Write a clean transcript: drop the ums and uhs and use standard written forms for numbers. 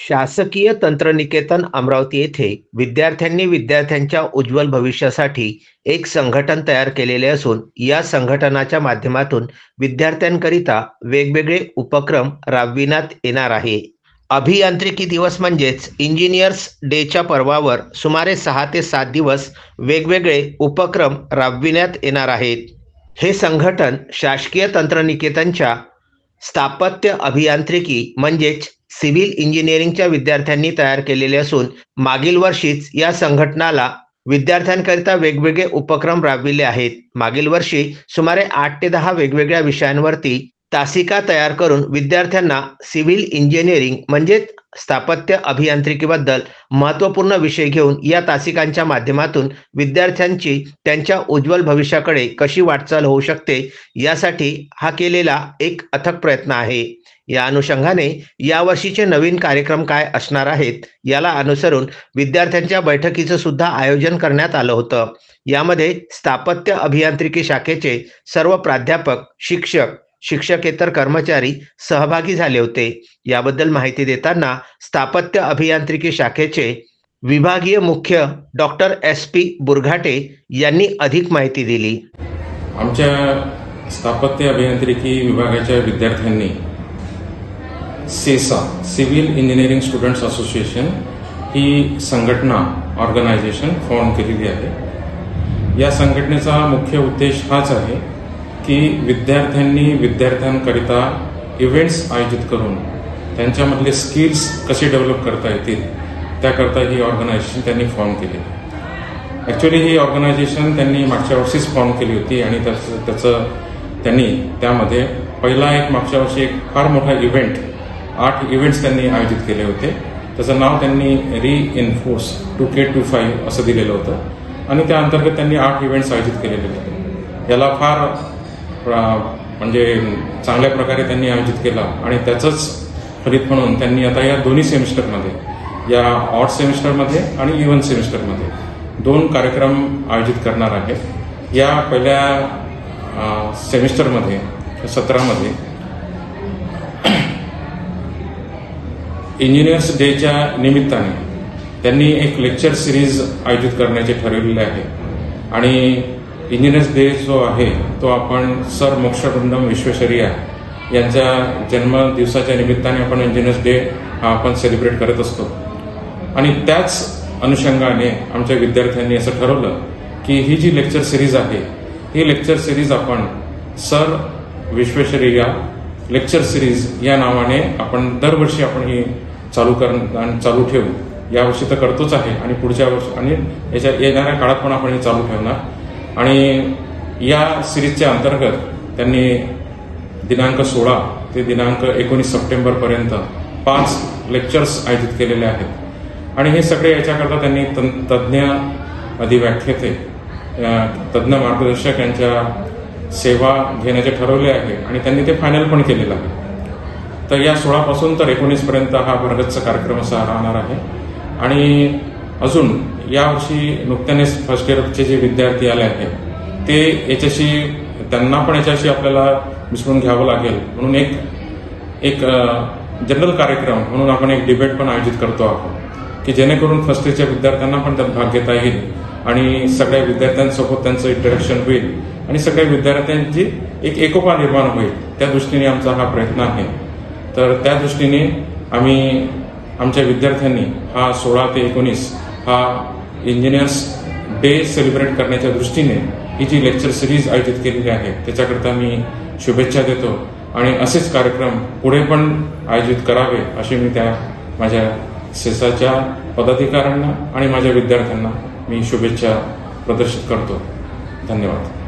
शासकीय तंत्रनिकेतन अमरावती येथे विद्यार्थ्यांनी विद्यार्थ्यांच्या उज्ज्वल भविष्यासाठी एक संघटन तयार केलेले असून या संघटनाच्या माध्यमातून विद्यार्थ्यांकरिता वेगवेगळे उपक्रम राबविण्यात येणार आहे. अभियांत्रिकी दिवस म्हणजेच इंजिनियर्स डेच्या पर्वावर सुमारे 6 ते 7 दिवस वेगवेगळे उपक्रम राबविण्यात येणार आहेत. हे संघटन शासकीय तंत्रनिकेतनच्या स्थापत्य अभियांत्रिकी म्हणजेच सिव्हिल इंजिनिअरिंगच्या विद्यार्थ्यांनी तयार केलेले असून मागील वर्षीच या संघटनाला विद्यार्थ्यांकरिता वेगवेगळे उपक्रम राबविले आहेत. मागील वर्षी सुमारे 8 ते 10 वेगवेगळ्या विषयांवरती तासिका तयार करून विद्यार्थ्यांना सिव्हिल इंजिनिअरिंग म्हणजेच स्थापत्य अभियांत्रिकीबद्दल महत्त्वपूर्ण विषय घेऊन या तासिकांच्या माध्यमातून विद्यार्थ्यांची त्यांच्या उज्ज्वल भविष्याकडे कशी वाटचाल होऊ शकते यासाठी हा केलेला एक अथक प्रयत्न आहे. या अनुषंगाने यावर्षीचे नवीन कार्यक्रम काय असणार आहेत याला अनुसरून विद्यार्थ्यांच्या बैठकीचं सुद्धा आयोजन करण्यात आलं होतं. यामध्ये स्थापत्य अभियांत्रिकी शाखेचे सर्व प्राध्यापक, शिक्षक, शिक्षकेतर कर्मचारी सहभागी झाले होते. याबद्दल माहिती देताना स्थापत्य अभियांत्रिकी शाखेचे विभागीय मुख्य डॉक्टर SP बुरघाटे यांनी अधिक माहिती दिली. आमच्या स्थापत्य अभियांत्रिकी विभागाच्या विद्यार्थ्यांनी सेसा सिव्हिल इंजिनिअरिंग स्टुडंट्स असोसिएशन ही संघटना ऑर्गनायझेशन फॉर्म केलेली आहे. या संघटनेचा मुख्य उद्देश हाच आहे की विद्यार्थ्यांकरिता इव्हेंट्स आयोजित करून त्यांच्यामधले स्किल्स कसे डेव्हलप करता येतील त्याकरता ही ऑर्गनायझेशन त्यांनी फॉर्म केली. ॲक्च्युली ही ऑर्गनायझेशन त्यांनी मागच्या वर्षीच फॉर्म केली होती आणि त्यांनी त्यामध्ये पहिला एक मागच्या वर्षी एक फार मोठा इव्हेंट 8 इव्हेंट्स त्यांनी आयोजित केले होते. त्याचं नाव त्यांनी रिइन्फोर्स 2K25 असं दिलेलं होतं आणि त्या अंतर्गत त्यांनी 8 इव्हेंट्स आयोजित केलेले होते. याला फार म्हणजे चांगल्या प्रकारे त्यांनी आयोजित केला आणि त्याचंच फलित म्हणून त्यांनी आता या दोन्ही सेमिस्टरमध्ये, या ऑड सेमिस्टरमध्ये आणि इव्हन सेमिस्टरमध्ये 2 कार्यक्रम आयोजित करणार आहेत. या पहिल्या सेमिस्टरमध्ये 17मध्ये इंजिनियर्स डेच्या निमित्ताने त्यांनी एक लेक्चर सिरीज आयोजित करण्याचे ठरवलेले आहे आणि इंजिनियर्स डे जो आहे तो आपण सर मोक्षगुंडम विश्वेश्वरैया यांच्या जन्मदिवसाच्या निमित्ताने आपण इंजिनियर्स डे हा आपण सेलिब्रेट करत असतो आणि त्याच अनुषंगाने आमच्या विद्यार्थ्यांनी असं ठरवलं की ही जी लेक्चर सिरीज आहे ही लेक्चर सिरीज आपण सर विश्वेश्वरैया लेक्चर सिरीज या नावाने आपण दरवर्षी आपण ही चालू ठेवू. यावर्षी तर करतोच आहे आणि पुढच्या वर्षी आणि याच्या येणाऱ्या काळात पण आपण ही चालू ठेवणार आणि या सिरीजच्या अंतर्गत त्यांनी दिनांक 16 ते दिनांक 19 सप्टेंबरपर्यंत 5 लेक्चर्स आयोजित केलेले आहेत आणि हे सगळे याच्याकरता त्यांनी तज्ज्ञ अधिव्याख्याते, तज्ज्ञ मार्गदर्शक यांच्या सेवा घेण्याचे ठरवले आहे आणि त्यांनी ते फायनल पण केलेलं आहे. तर या 16 पासून तर 19 पर्यंत हा भरगच्च कार्यक्रम असा राहणार आहे आणि अजून यावर्षी नुकत्यानेच फर्स्ट इयरचे जे विद्यार्थी आले आहेत ते त्यांना पण याच्याशी आपल्याला मिसळून घ्यावं लागेल म्हणून एक जनरल कार्यक्रम म्हणून आपण एक डिबेट पण आयोजित करतो आहोत की जेणेकरून फर्स्ट इयरच्या विद्यार्थ्यांना पण त्यात भाग घेता येईल आणि सगळ्या विद्यार्थ्यांसोबत त्यांचं इंटरॅक्शन होईल आणि सगळ्या विद्यार्थ्यांची एक एकोपा निर्माण होईल. त्या दृष्टीने आमचा हा प्रयत्न आहे. तर त्या दृष्टीने आम्ही आमच्या विद्यार्थ्यांनी हा 16 ते 19 हा इंजिनियर्स डे सेलिब्रेट करण्याच्या दृष्टीने ही जी लेक्चर सिरीज आयोजित केलेली आहे त्याच्याकरता मी शुभेच्छा देतो आणि असेच कार्यक्रम पुढे पण आयोजित करावे अशी मी त्या माझ्या सेसाच्या पदाधिकाऱ्यांना आणि माझ्या विद्यार्थ्यांना मी शुभेच्छा प्रदर्शित करतो. धन्यवाद.